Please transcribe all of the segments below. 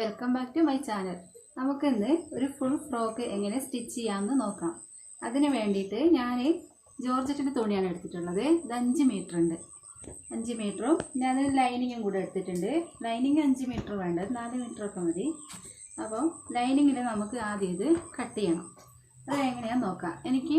Welcome back to my channel. നമുക്കിന്ന് ഒരു full frock എങ്ങനെ സ്റ്റിച്ച് ചെയ്യാമെന്ന് നോക്കാം. അതിന് വേണ്ടിയിട്ട് ഞാൻ ജോർജറ്റിൻ്റെ തുണിയാണ് എടുത്തിട്ടുള്ളത്. ഇത് 5 മീറ്റർ ഉണ്ട്. 5 മീറ്ററും പിന്നെ അതിന് ലൈനിങ്ങും കൂടെ എടുത്തിട്ടുണ്ട്. ലൈനിങ് 5 മീറ്റർ വേണ്ടത് 4 മീറ്ററൊക്കെ മതി. അപ്പം ലൈനിങ്ങിൽ നമുക്ക് ആദ്യം ഇത് കട്ട് ചെയ്യണം. അത് എങ്ങനെയാണെന്ന് നോക്കാം. എനിക്ക്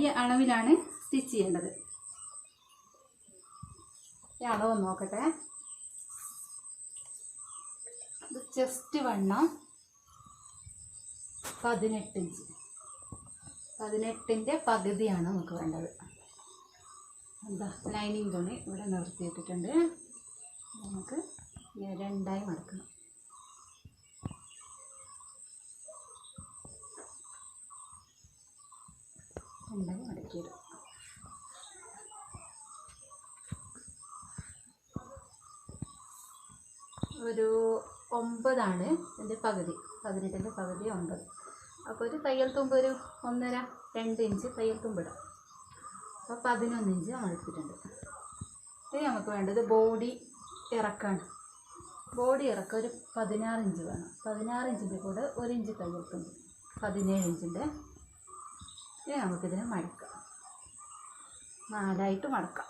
ഈ അളവിലാണ് സ്റ്റിച്ച് ചെയ്യേണ്ടത്. ഈ അളവ് നോക്കട്ടെ. ഇത് ചെസ്റ്റ് വണ്ണം 18 ഇഞ്ച്. 18ൻ്റെ പകുതിയാണ് നമുക്ക് വേണ്ടത്. എന്താ ലൈനിങ് തുണി ഇവിടെ നിർത്തിയിട്ടിട്ടുണ്ട്. നമുക്ക് രണ്ടായി മടക്കണം. രണ്ടായി മടക്കിയിടും. ഒരു 9 ഇതിൻ്റെ പകുതി. 18ൻ്റെ പകുതി 9. അപ്പോൾ ഒരു തയ്യൽ തുമ്പ് ഒരു 1.5-2 ഇഞ്ച് തയ്യൽ തുമ്പിടാം. അപ്പോൾ 11 ഇഞ്ച് നമ്മൾ എടുത്തിട്ടുണ്ട്. ഇനി നമുക്ക് വേണ്ടത് ബോഡി ഇറക്കാണ്. ബോഡി ഇറക്കം ഒരു 16 ഇഞ്ച് വേണം. 16 ഇഞ്ചിൻ്റെ കൂടെ 1 ഇഞ്ച് തയ്യൽ തുമ്പ് 17 ഇഞ്ചിൻ്റെ. ഇനി നമുക്കിതിനെ മടക്കാം. 4ആയിട്ട് മടക്കാം.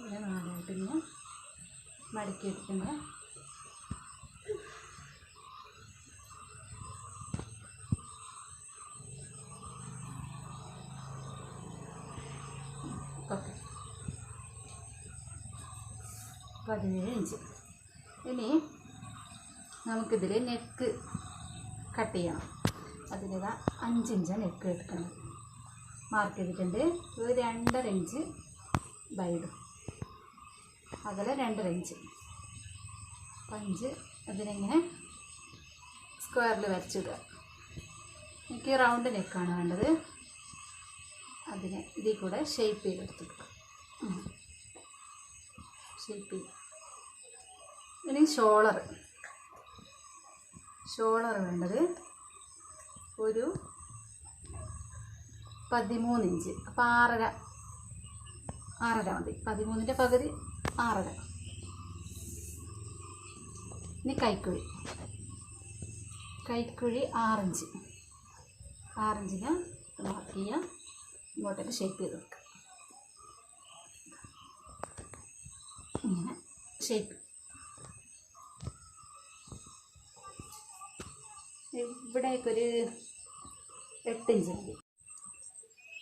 ഇവിടെ 4ആയിട്ട് ഇങ്ങനെ മടക്കിയെടുക്കുന്നത്. Okay, 17 inch. ഇനി നമുക്കിതിൽ നെക്ക് കട്ട് ചെയ്യണം. അതിന് 5 ഇഞ്ച് നെക്ക് എടുക്കണം. മാർക്ക് ചെയ്തിട്ടുണ്ട്. ഒരു 2.5 ഇഞ്ച് വൈഡും അകലെ 2.5 ഇഞ്ച്. 5 അതിനെങ്ങനെ സ്ക്വയറിൽ വരച്ചിടുക. എനിക്ക് റൗണ്ട് നെക്കാണ് വേണ്ടത്. അതിനെ ഇതിൽ കൂടെ ഷേപ്പ് ചെയ്തെടുത്തെടുക്കാം. ഷേപ്പ് ചെയ്ത് ഇനി ഷോളർ വേണ്ടത് ഒരു 13 ഇഞ്ച്. അപ്പോൾ 6.5 മതി. 13ൻ്റെ പകുതി 6.5. ഇനി കൈക്കുഴി 6 ഇഞ്ച്. 6 ഇഞ്ചിന് മാർക്ക് ചെയ്യുക. ഇങ്ങോട്ടേക്ക് ഷേപ്പ് ചെയ്ത് വെക്കുക. ഇങ്ങനെ ഷേപ്പ്. ഇവിടേക്കൊരു 8 ഇഞ്ച് മതി.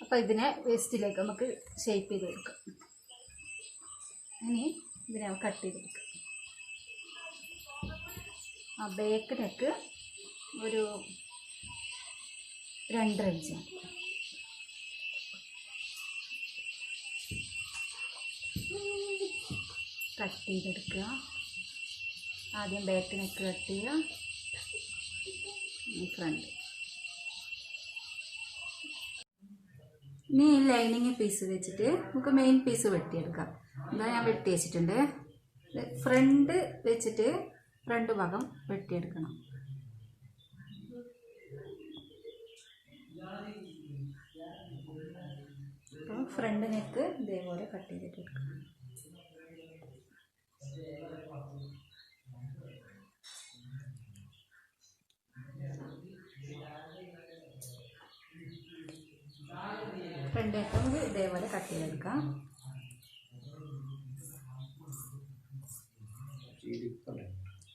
അപ്പോൾ ഇതിനെ വേസ്റ്റിലേക്ക് നമുക്ക് ഷേപ്പ് ചെയ്ത് വെക്കാം. ഇനി ഇതിനെ കട്ട് ചെയ്ത് വെക്കാം. ആ ബാക്ക് നെക്ക് ഒരു 2.5 ഇഞ്ച് മതി. കട്ട് ചെയ്തെടുക്കുക. ആദ്യം ബാക്ക് നെക്ക് കട്ട് ചെയ്യുക. ഫ്രണ്ട്. ഇനി ലൈനിങ് പീസ് വെച്ചിട്ട് നമുക്ക് മെയിൻ പീസ് വെട്ടിയെടുക്കാം. ഇതാ ഞാൻ വെട്ടി വെച്ചിട്ടുണ്ട്. ഫ്രണ്ട് വെച്ചിട്ട് ഫ്രണ്ട് ഭാഗം വെട്ടിയെടുക്കണം. അപ്പോൾ ഫ്രണ്ട് നെക്ക് ഇതേപോലെ കട്ട് ചെയ്തിട്ട് എടുക്കണം. ഫ്രണ്ട് നെക്ക് നമുക്ക് ഇതേപോലെ കട്ട് ചെയ്തെടുക്കാം.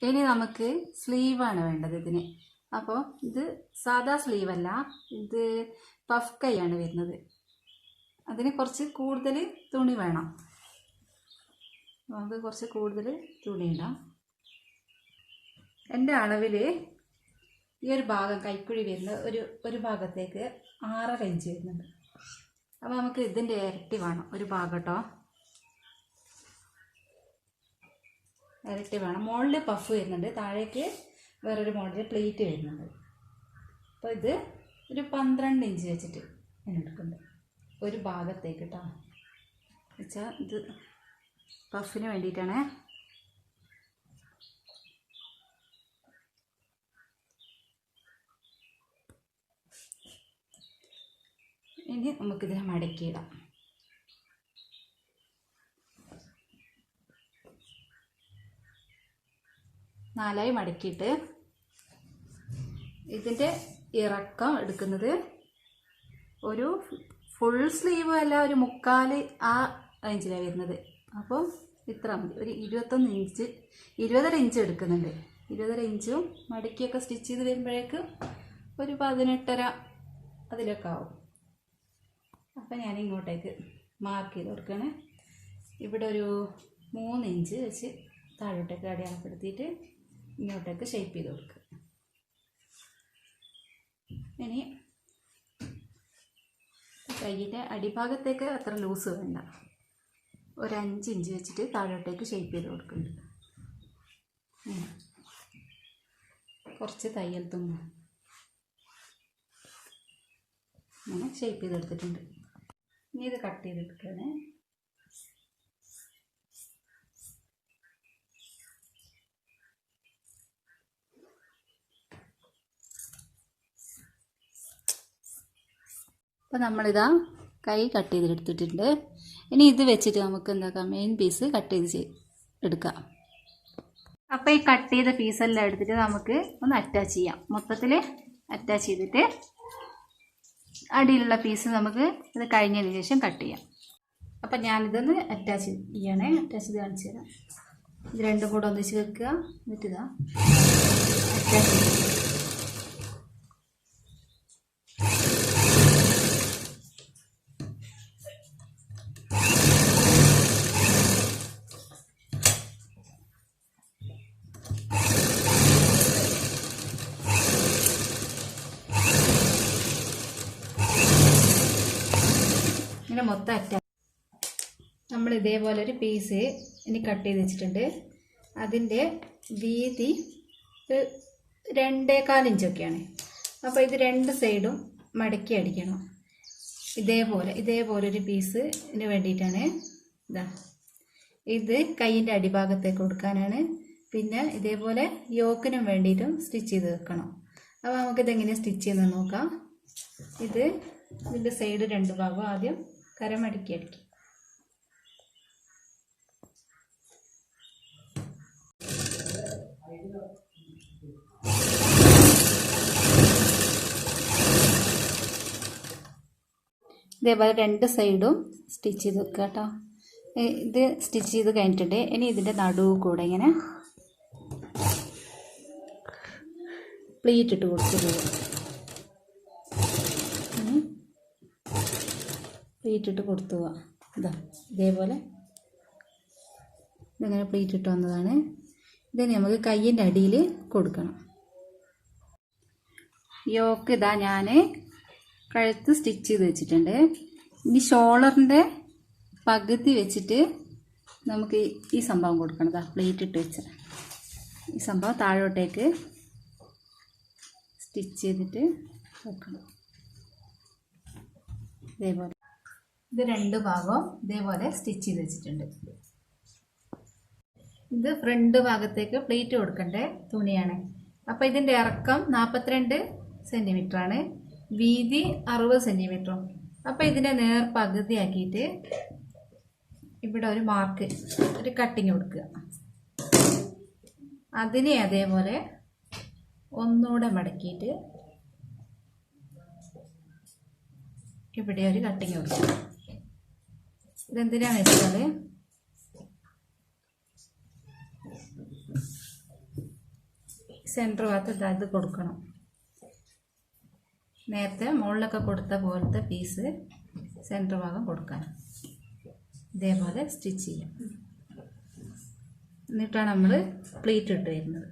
ഇനി നമുക്ക് സ്ലീവാണ് വേണ്ടത് ഇതിന്. അപ്പോൾ ഇത് സാധാ സ്ലീവല്ല, ഇത് പഫ് കൈയാണ് വരുന്നത്. അതിന് കുറച്ച് കൂടുതൽ തുണി വേണം. നമുക്ക് കുറച്ച് കൂടുതൽ തുണി ഇടാം. എൻ്റെ അളവിൽ ഈ ഒരു ഭാഗം കൈക്കുഴി വരുന്ന ഒരു ഭാഗത്തേക്ക് 6.5 ഇഞ്ച് വരുന്നുണ്ട്. അപ്പോൾ നമുക്ക് ഇതിൻ്റെ ഇരട്ടി വേണം ഒരു ഭാഗം കേട്ടോ. ഇരട്ടി വേണം. മുകളിൽ പഫ് വരുന്നുണ്ട്, താഴേക്ക് വേറൊരു മോഡൽ പ്ലേറ്റ് വരുന്നുണ്ട്. അപ്പോൾ ഇത് ഒരു 12 ഇഞ്ച് വെച്ചിട്ട് ഞാൻ എടുക്കുന്നുണ്ട് ഒരു ഭാഗത്തേക്ക് കേട്ടോ. വെച്ചാൽ ഇത് പഫിന് വേണ്ടിയിട്ടാണ്. ഇനി നമുക്കിതിനെ മടക്കിയിടാം. നാലായി മടക്കിയിട്ട് ഇതിൻ്റെ ഇറക്കം എടുക്കുന്നത് ഒരു ഫുൾ സ്ലീവ് അല്ല, ഒരു 3/4 ആ റേഞ്ചിലാണ് വരുന്നത്. അപ്പോൾ ഇത്ര മതി. ഒരു 21 ഇഞ്ച് 20.5 ഇഞ്ച് എടുക്കുന്നുണ്ട്. 20.5 ഇഞ്ചും മടക്കിയൊക്കെ സ്റ്റിച്ച് ചെയ്ത് വരുമ്പോഴേക്ക് ഒരു 18.5 അതിലൊക്കെ ആവും. അപ്പം ഞാൻ ഇങ്ങോട്ടേക്ക് മാർക്ക് ചെയ്ത് കൊടുക്കുകയാണ്. ഇവിടെ ഒരു 3 ഇഞ്ച് വെച്ച് താഴോട്ടേക്ക് അടയാളപ്പെടുത്തിയിട്ട് ഇങ്ങോട്ടേക്ക് ഷേപ്പ് ചെയ്ത് കൊടുക്കുക. ഇനി കൈയിൻ്റെ അടിഭാഗത്തേക്ക് അത്ര ലൂസ് വേണ്ട, ഒരു 5 ഇഞ്ച് വെച്ചിട്ട് താഴോട്ടേക്ക് ഷേപ്പ് ചെയ്ത് കൊടുക്കുന്നുണ്ട്. കുറച്ച് തയ്യൽ തുമ്പ് അങ്ങനെ ഷേപ്പ് ചെയ്തെടുത്തിട്ടുണ്ട്. ഇനി ഇത് കട്ട് ചെയ്തെടുക്കുകയാണ്. അപ്പോൾ നമ്മളിതാ കൈ കട്ട് ചെയ്തെടുത്തിട്ടുണ്ട്. ഇനി ഇത് വെച്ചിട്ട് നമുക്ക് എന്താക്കാം, മെയിൻ പീസ് കട്ട് ചെയ്ത് എടുക്കാം. അപ്പോൾ ഈ കട്ട് ചെയ്ത പീസെല്ലാം എടുത്തിട്ട് നമുക്ക് ഒന്ന് അറ്റാച്ച് ചെയ്യാം. മൊത്തത്തിൽ അറ്റാച്ച് ചെയ്തിട്ട് അടിയിലുള്ള പീസ് നമുക്ക് ഇത് കഴിഞ്ഞതിന് ശേഷം കട്ട് ചെയ്യാം. അപ്പം ഞാനിതൊന്ന് അറ്റാച്ച് ചെയ്യണേ. അറ്റാച്ച് ചെയ്ത് കാണിച്ചു തരാം. ഇത് രണ്ടും കൂടെ ഒന്നിച്ച് വെക്കുക. എന്നിട്ട് ഇതാ അറ്റാച്ച് ചെയ്ത് ഇങ്ങനെ മൊത്തം അറ്റാച്ച്. നമ്മൾ ഇതേപോലെ ഒരു പീസ് ഇനി കട്ട് ചെയ്ത് വെച്ചിട്ടുണ്ട്. അതിൻ്റെ വീതി 2.25 ഇഞ്ചൊക്കെയാണ്. അപ്പോൾ ഇത് രണ്ട് സൈഡും മടക്കി അടിക്കണം. ഇതേപോലെ ഒരു പീസിന് വേണ്ടിയിട്ടാണ്. ഇതാ ഇത് കൈയിൻ്റെ അടിഭാഗത്തേക്ക് കൊടുക്കാനാണ്. പിന്നെ ഇതേപോലെ യോക്കിനും വേണ്ടിയിട്ടും സ്റ്റിച്ച് ചെയ്ത് വെക്കണം. അപ്പോൾ നമുക്കിതെങ്ങനെയാണ് സ്റ്റിച്ച് ചെയ്യുന്നത് നോക്കാം. ഇതിൻ്റെ സൈഡ് 2 ഭാഗം ആദ്യം കരമടക്കി അടിക്കും. ഇതേപോലെ 2 സൈഡും സ്റ്റിച്ച് ചെയ്ത് വെക്കുക കേട്ടോ. ഇത് സ്റ്റിച്ച് ചെയ്ത് കഴിഞ്ഞിട്ടുണ്ട്. ഇനി ഇതിൻ്റെ നടുവ് കൂടെ ഇങ്ങനെ പ്ലീറ്റ് ഇട്ട് കൊടുത്തു. പ്ലീറ്റ് ഇട്ട് കൊടുത്തു പോവാം. ഇതാ ഇതേപോലെ ഇതങ്ങനെ പ്ലീറ്റ് ഇട്ട് വന്നതാണ്. ഇതിന് നമുക്ക് കയ്യിൻ്റെ അടിയിൽ കൊടുക്കണം. യോക്ക് ഇതാ ഞാൻ കഴുത്ത് സ്റ്റിച്ച് ചെയ്ത് വെച്ചിട്ടുണ്ട്. ഇനി ഷോളറിൻ്റെ പകുതി വെച്ചിട്ട് നമുക്ക് ഈ സംഭവം കൊടുക്കണം. ഇതാ പ്ലീറ്റ് ഇട്ട് വെച്ച ഈ സംഭവം താഴോട്ടേക്ക് സ്റ്റിച്ച് ചെയ്തിട്ട് വെക്കണം. ഇതേപോലെ ഇത് 2 ഭാഗവും ഇതേപോലെ സ്റ്റിച്ച് ചെയ്ത് വെച്ചിട്ടുണ്ട്. ഇത് ഫ്രണ്ട് ഭാഗത്തേക്ക് പ്ലീറ്റ് കൊടുക്കേണ്ട തുണിയാണ്. അപ്പോൾ ഇതിൻ്റെ ഇറക്കം 42 സെൻറ്റിമീറ്ററാണ്, വീതി 60 സെൻറ്റിമീറ്ററും. അപ്പോൾ ഇതിൻ്റെ നേർ പകുതിയാക്കിയിട്ട് ഇവിടെ ഒരു മാർക്ക്, ഒരു കട്ടിങ് കൊടുക്കുക. അതിനെ അതേപോലെ ഒന്നുകൂടെ മടക്കിയിട്ട് ഇവിടെ ഒരു കട്ടിങ് കൊടുക്കുക. ഇതെന്തിനാണെന്ന് വെച്ചാൽ സെൻറ്റർ ഭാഗത്ത് ഇത് കൊടുക്കണം. നേരത്തെ മുകളിലൊക്കെ കൊടുത്ത പോലത്തെ പീസ് സെൻറ്റർ ഭാഗം കൊടുക്കാൻ. ഇതേപോലെ സ്റ്റിച്ച് ചെയ്യാം. എന്നിട്ടാണ് നമ്മൾ പ്ലീറ്റ് ഇട്ട് വരുന്നത്.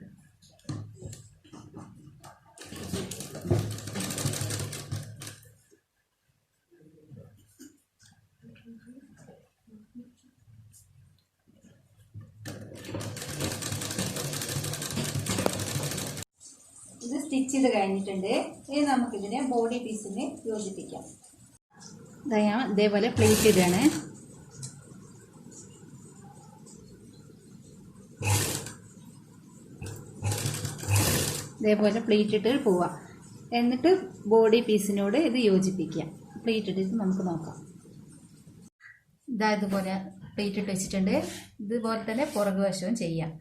ഇത് സ്റ്റിച്ച് ചെയ്ത് കഴിഞ്ഞിട്ടുണ്ട്. ഇനി നമുക്കിതിനെ ബോഡി പീസിന് യോജിപ്പിക്കാം. ഞാൻ ഇതേപോലെ പ്ലേറ്റ് ഇടുകയാണ്. ഇതേപോലെ പ്ലീറ്റ് ഇട്ട് പോവാം. എന്നിട്ട് ബോഡി പീസിനോട് ഇത് യോജിപ്പിക്കാം. പ്ലീറ്റ് ഇട്ടിട്ട് നമുക്ക് നോക്കാം. ഇതാ ഇതുപോലെ പ്ലീറ്റ് ഇട്ട് വെച്ചിട്ടുണ്ട്. ഇതുപോലെ തന്നെ പുറകു വശവും ചെയ്യാം.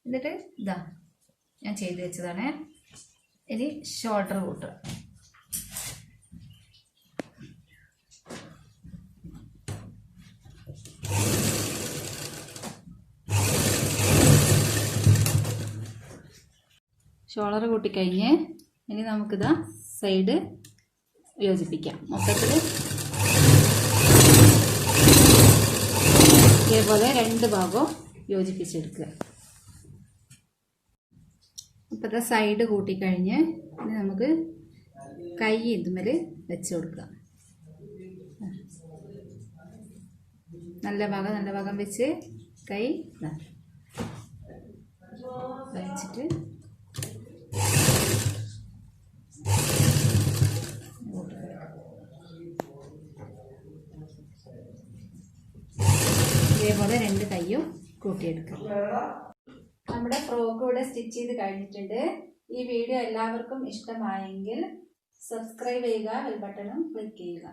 എന്നിട്ട് ഇതാ ഞാൻ ചെയ്ത് വെച്ചതാണ്. ഇനി ഷോൾഡർ കൂട്ടുക. ഷോൾഡർ കൂട്ടിക്കഴിഞ്ഞ് ഇനി നമുക്കിതാ സൈഡ് യോജിപ്പിക്കാം. മൊത്തത്തിൽ ഇതേപോലെ രണ്ട് ഭാഗവും യോജിപ്പിച്ചെടുക്കുക. അപ്പോൾ ഇതാ സൈഡ് കൂട്ടിക്കഴിഞ്ഞ് ഇനി നമുക്ക് കൈ ഇതുമേൽ വെച്ച് കൊടുക്കുക. നല്ല ഭാഗം വെച്ച് കൈ വെച്ചിട്ട് ഇതേപോലെ രണ്ട് കൈയും കൂട്ടിയെടുക്കാം. നമ്മുടെ ഫ്രോക്ക് ഇവിടെ സ്റ്റിച്ച് ചെയ്ത് കഴിഞ്ഞിട്ടുണ്ട്. ഈ വീഡിയോ എല്ലാവർക്കും ഇഷ്ടമായെങ്കിൽ സബ്സ്ക്രൈബ് ചെയ്യുക, ബെൽ ബട്ടണും ക്ലിക്ക് ചെയ്യുക.